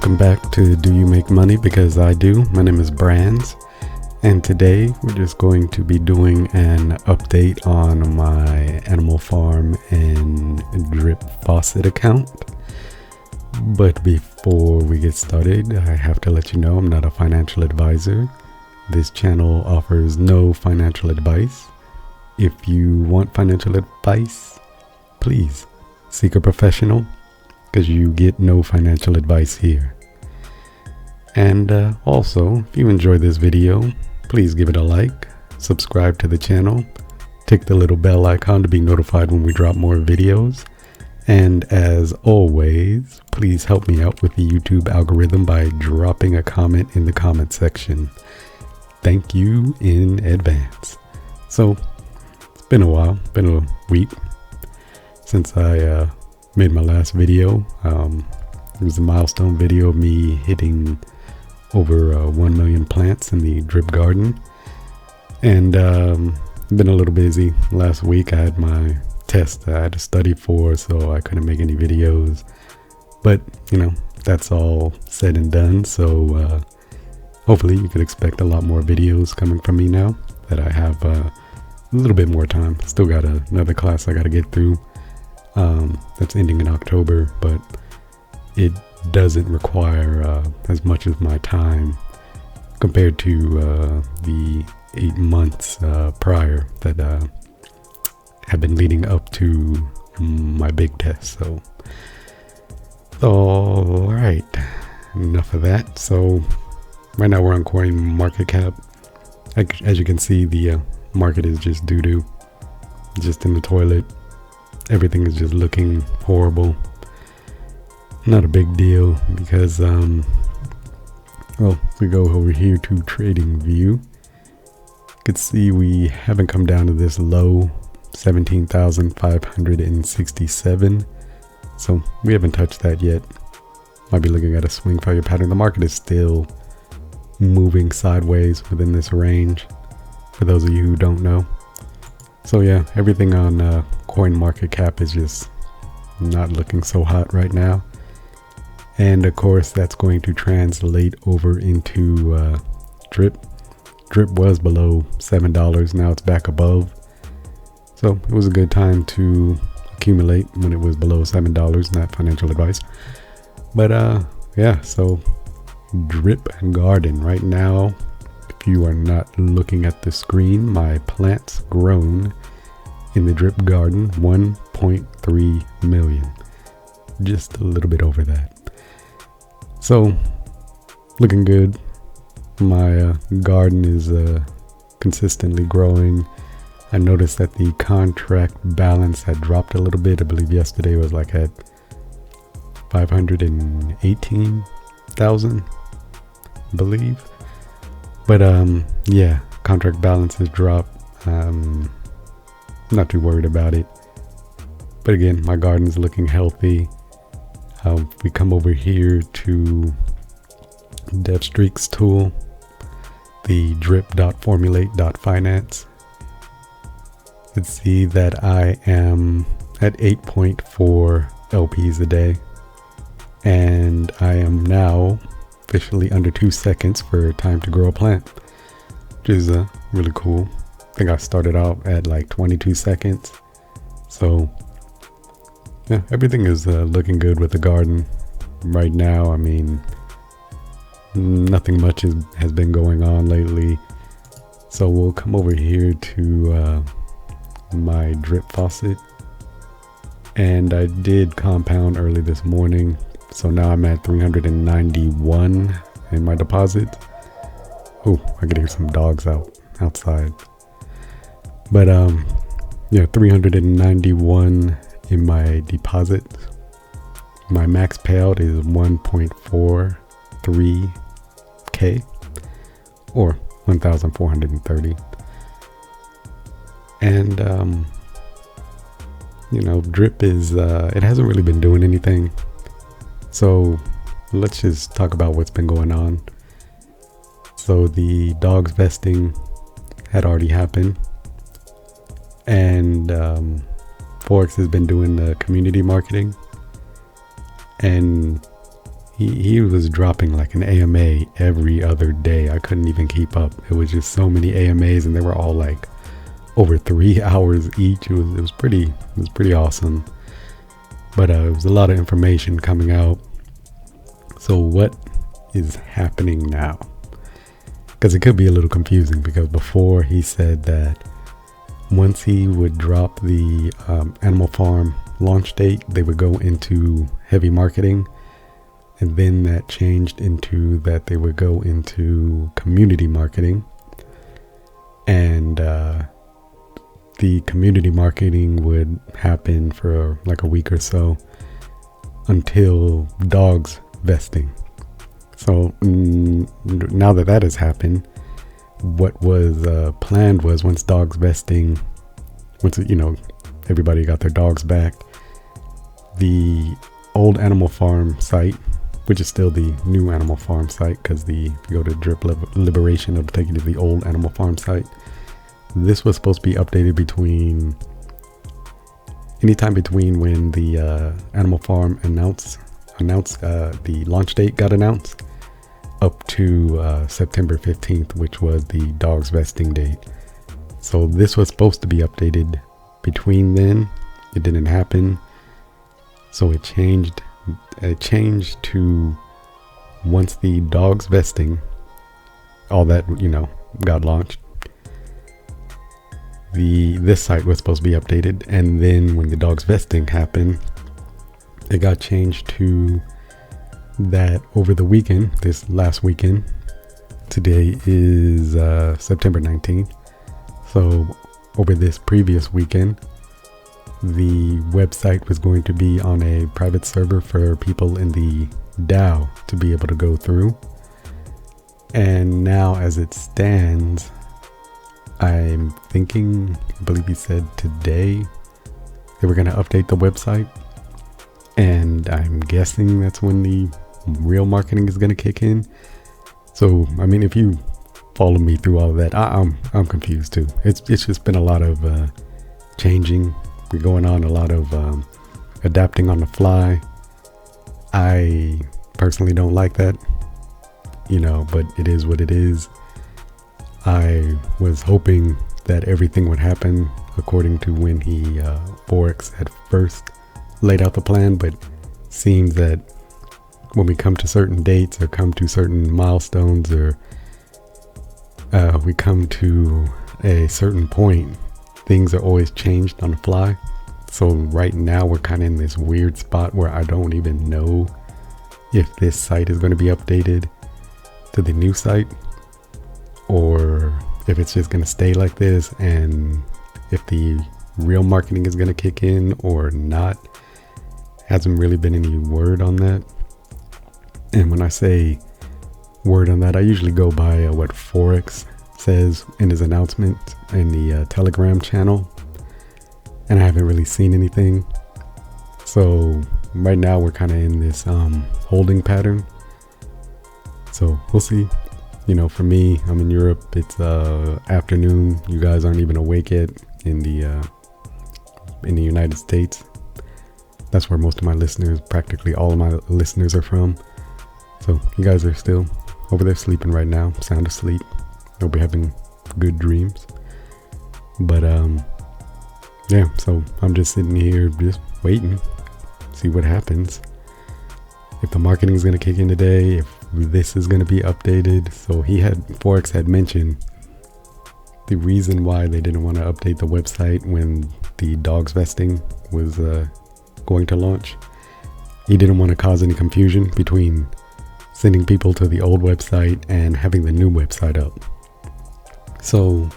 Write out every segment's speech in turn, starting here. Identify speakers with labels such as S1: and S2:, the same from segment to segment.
S1: Welcome back to Do You Make Money? Because I do. My name is Brands, and today we're just going to be doing an update on my Animal Farm and Drip Faucet account. But before we get started, I have to let you know I'm not a financial advisor. This channel offers no financial advice. If you want financial advice, please seek a professional, because you get no financial advice here. And also, if you enjoy this video, please give it a like, subscribe to the channel, tick the little bell icon to be notified when we drop more videos. And as always, please help me out with the YouTube algorithm by dropping a comment in the comment section. Thank you in advance. So, it's been a while, been a week since I made my last video. It was a milestone video of me hitting over 1 million plants in the drip garden. And been a little busy. Last week I had my test I had to study for, so I couldn't make any videos. But, you know, that's all said and done. So hopefully you could expect a lot more videos coming from me now that I have a little bit more time. Still got another class I got to get through. That's ending in October, but it doesn't require as much of my time compared to the 8 months prior that have been leading up to my big test. So all right, enough of that. So right now we're on CoinMarketCap. As you can see, the market is just doo-doo, just in the toilet. Everything is just looking horrible. Not a big deal because, well, if we go over here to Trading View, you can see we haven't come down to this low, 17,567. So we haven't touched that yet. Might be looking at a swing failure pattern. The market is still moving sideways within this range, for those of you who don't know. So yeah, everything on CoinMarketCap is just not looking so hot right now. And of course, that's going to translate over into Drip. Drip was below $7. Now it's back above. So it was a good time to accumulate when it was below $7. Not financial advice. But yeah, so Drip Garden right now. If you are not looking at the screen, my plants grown in the drip garden, 1.3 million. Just a little bit over that. So, looking good. My garden is consistently growing. I noticed that the contract balance had dropped a little bit. I believe yesterday was like at 518,000, I believe. But yeah, contract balance has dropped. Not too worried about it. But again, my garden is looking healthy. We come over here to DevStreaks tool, the drip.formulate.finance. You can see that I am at 8.4 LPs a day, and I am now officially under 2 seconds for time to grow a plant, which is really cool. I think I started out at like 22 seconds. So yeah, everything is looking good with the garden right now. I mean, nothing much has been going on lately. So we'll come over here to my drip faucet, and I did compound early this morning. So now I'm at 391 in my deposit. Oh, I could hear some dogs outside. But yeah, 391 in my deposit. My max payout is 1.43K or 1,430. And you know, drip is it hasn't really been doing anything. So let's just talk about what's been going on. So the dogs vesting had already happened, and Forex has been doing the community marketing, and he was dropping like an AMA every other day. I couldn't even keep up. It was just so many AMAs, and they were all like over 3 hours each. It was pretty awesome. But it was a lot of information coming out. So what is happening now? Because it could be a little confusing, because before he said that once he would drop the Animal Farm launch date, they would go into heavy marketing, and then that changed into that they would go into community marketing, and the community marketing would happen for like a week or so until dogs vesting. So now that has happened, what was planned was once dogs vesting, once everybody got their dogs back, the old Animal Farm site, which is still the new Animal Farm site, because if you go to Drip Liberation, it'll take you to the old Animal Farm site. This was supposed to be updated anytime between when the Animal Farm announced the launch date got announced up to September 15th, which was the dogs vesting date. So this was supposed to be updated between then. It didn't happen. So it changed to once the dogs vesting, all that, got launched. This site was supposed to be updated, and then when the dogs vesting happened, it got changed to that over the weekend, this last weekend. Today is September 19th. So over this previous weekend, the website was going to be on a private server for people in the DAO to be able to go through. And now as it stands, I believe he said today they were going to update the website, and I'm guessing that's when the real marketing is going to kick in. So I mean, if you follow me through all of that, I'm confused too. It's just been a lot of changing going on, a lot of adapting on the fly. I personally don't like that, but it is what it is. I was hoping that everything would happen according to when Forex had first laid out the plan, but seems that when we come to certain dates or come to certain milestones, or we come to a certain point, things are always changed on the fly. So right now we're kind of in this weird spot where I don't even know if this site is going to be updated to the new site, or if it's just going to stay like this, and if the real marketing is going to kick in or not. Hasn't really been any word on that. And when I say word on that, I usually go by what Forex says in his announcement in the Telegram channel, and I haven't really seen anything. So right now we're kind of in this holding pattern. So we'll see. For me, I'm in Europe. It's afternoon. You guys aren't even awake yet in the United States. That's where most of my listeners, practically all of my listeners, are from. So you guys are still over there sleeping right now, sound asleep. Hope you're having good dreams. But yeah, so I'm just sitting here just waiting, see what happens. If the marketing is going to kick in today, if this is going to be updated. So Forex had mentioned the reason why they didn't want to update the website when the dogs vesting was going to launch. He didn't want to cause any confusion between sending people to the old website and having the new website up. So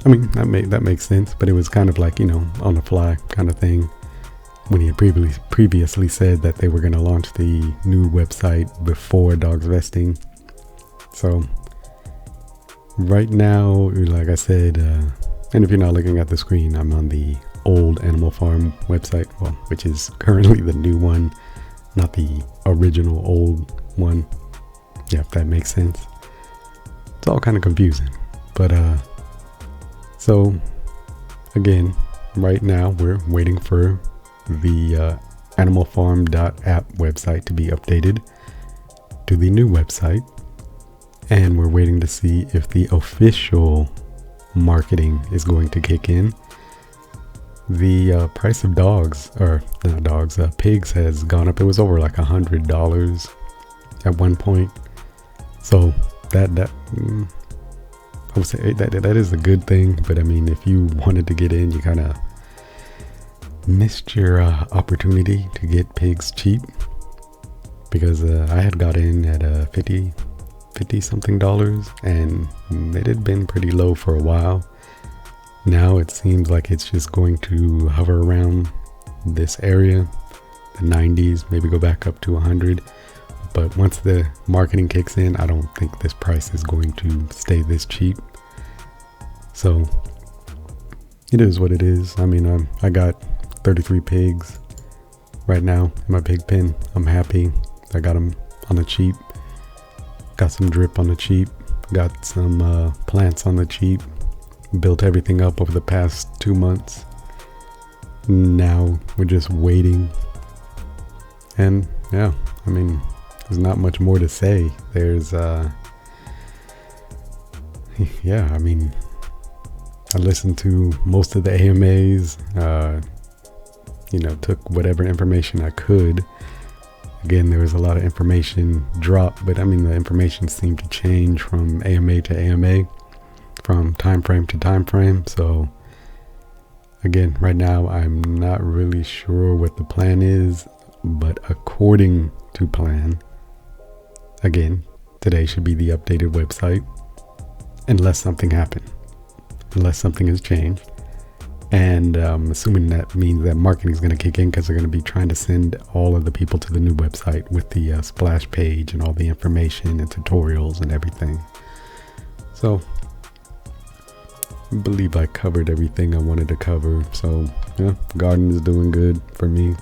S1: I mean, that makes sense, but it was kind of like, on the fly kind of thing when he had previously said that they were going to launch the new website before dogs vesting. So right now, like I said, and if you're not looking at the screen, I'm on the old Animal Farm website, which is currently the new one, not the original old one. Yeah, if that makes sense. It's all kind of confusing, but so again, right now we're waiting for the animalfarm.app website to be updated. to the new website, and we're waiting to see if the official marketing is going to kick in. The price of pigs has gone up. It was over like $100 at one point. So that I would say that is a good thing. But I mean, if you wanted to get in, you kind of missed your opportunity to get pigs cheap, because I had got in at $50 something, and it had been pretty low for a while. Now it seems like it's just going to hover around this area, the 90s, maybe go back up to 100. But once the marketing kicks in, I don't think this price is going to stay this cheap. So it is what it is. I mean, I got 33 pigs right now in my pig pen. I'm happy. I got them on the cheap. Got some drip on the cheap. Got some plants on the cheap. Built everything up over the past 2 months. Now we're just waiting. And yeah, I mean, there's not much more to say. There's yeah, I mean, I listened to most of the AMAs, took whatever information I could. Again, there was a lot of information dropped, but I mean, the information seemed to change from AMA to AMA, from time frame to time frame. So again, right now, I'm not really sure what the plan is, but according to plan, again, today should be the updated website, unless something happened, unless something has changed. And assuming that means that marketing is going to kick in, because they're going to be trying to send all of the people to the new website with the splash page and all the information and tutorials and everything. So I believe I covered everything I wanted to cover. So yeah, garden is doing good for me.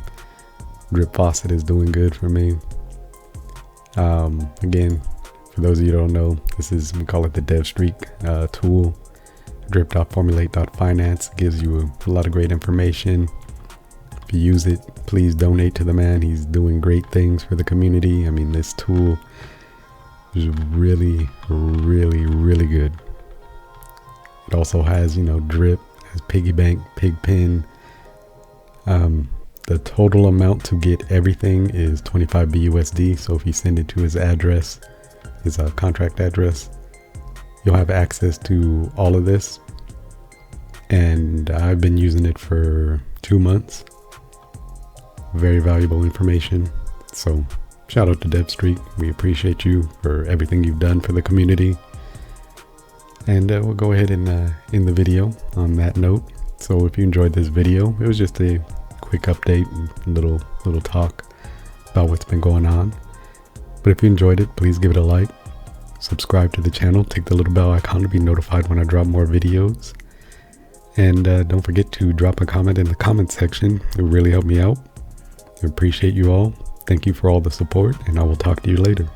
S1: Drip Faucet is doing good for me. Again, for those of you who don't know, we call it the Dev Streak tool. Drip.formulate.finance gives you a lot of great information. If you use it, please donate to the man. He's doing great things for the community. I mean, this tool is really, really, really good. It also has, drip, has piggy bank, pig pen. The total amount to get everything is 25 BUSD. So if you send it to his address, his contract address, you'll have access to all of this. And I've been using it for 2 months. Very valuable information. So shout out to DevStreak. We appreciate you for everything you've done for the community. And we'll go ahead and end the video on that note. So if you enjoyed this video, it was just a quick update and little talk about what's been going on. But if you enjoyed it, please give it a like. Subscribe to the channel, tick the little bell icon to be notified when I drop more videos. And don't forget to drop a comment in the comment section. It would really help me out. I appreciate you all. Thank you for all the support, and I will talk to you later.